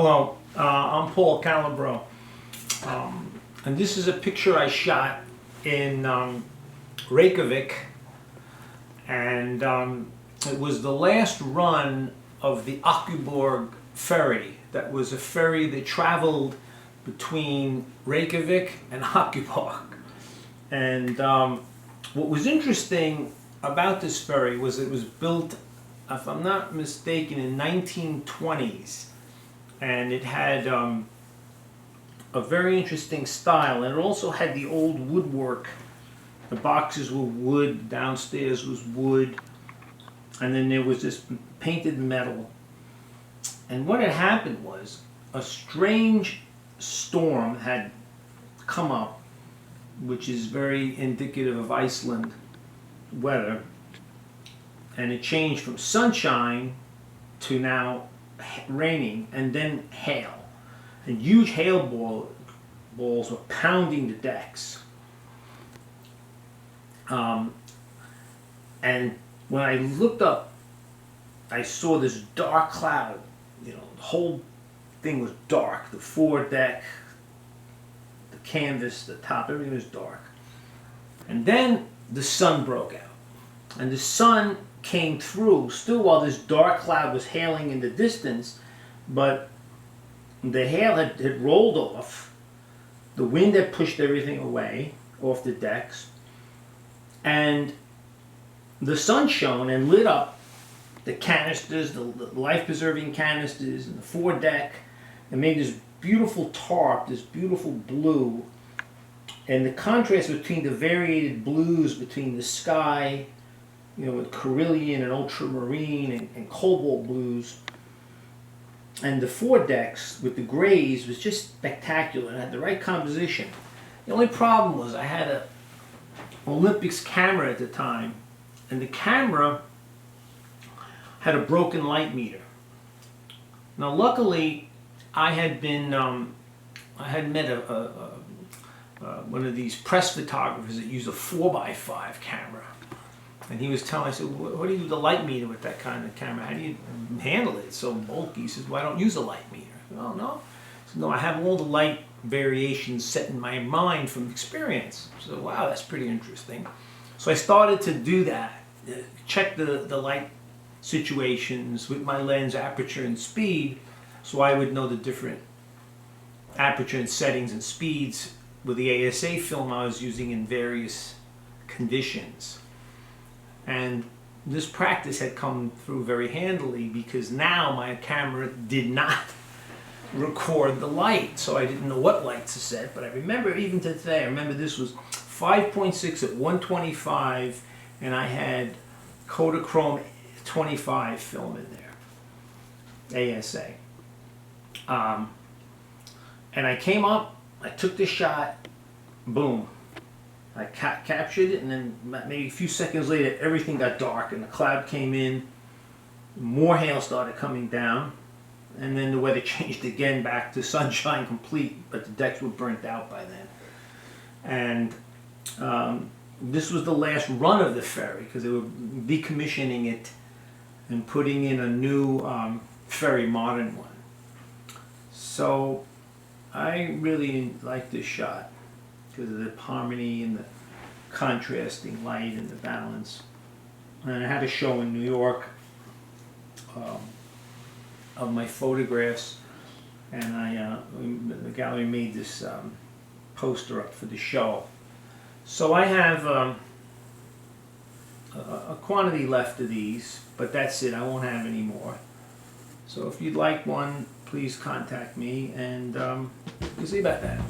Hello, I'm Paul Calabro, and this is a picture I shot in Reykjavik, and it was the last run of the Akkuborg ferry. That was a ferry that traveled between Reykjavik and Akkuborg. And what was interesting about this ferry was it was built, if I'm not mistaken, in 1920s. And it had a very interesting style, and it also had the old woodwork. The boxes were wood, downstairs was wood, and then there was this painted metal. And what had happened was a strange storm had come up, which is very indicative of Iceland weather, and it changed from sunshine to now raining, and then hail. And huge hail balls were pounding the decks. And when I looked up, I saw this dark cloud. You know, the whole thing was dark. The foredeck, the canvas, the top, everything was dark. And then the sun broke out. And the sun came through still while this dark cloud was hailing in the distance, but the hail had rolled off. The wind had pushed everything away off the decks, and the sun shone and lit up the canisters, the life-preserving canisters, and the foredeck, and made this beautiful tarp, this beautiful blue. And the contrast between the variated blues between the sky, you know, with Carillion and ultramarine and cobalt blues, and the foredecks with the grays was just spectacular. It had the right composition. The only problem was I had a Olympus camera at the time, and the camera had a broken light meter. Now, luckily, I had been I had met one of these press photographers that used a 4x5 camera. And he was telling, I said, what do you do with the light meter with that kind of camera? How do you handle it? It's so bulky. He says, well, I don't use a light meter. Oh, no? I said, no, I have all the light variations set in my mind from experience. So, wow, that's pretty interesting. So I started to do that, check the light situations with my lens, aperture, and speed, so I would know the different aperture and settings and speeds with the ASA film I was using in various conditions. And this practice had come through very handily because now my camera did not record the light, so I didn't know what lights to set. But I remember even to today, I remember this was 5.6 at 125, and I had Kodachrome 25 film in there, ASA. And I came up, I took the shot, boom. I captured it, and then maybe a few seconds later, everything got dark, and the cloud came in, more hail started coming down, and then the weather changed again back to sunshine complete, but the decks were burnt out by then. And this was the last run of the ferry, because they were decommissioning it and putting in a new ferry, modern one. So I really like this shot, because of the harmony and the contrasting light and the balance. And I had a show in New York of my photographs, and the gallery made this poster up for the show. So I have a quantity left of these, but that's it. I won't have any more. So if you'd like one, please contact me, and we'll see about that.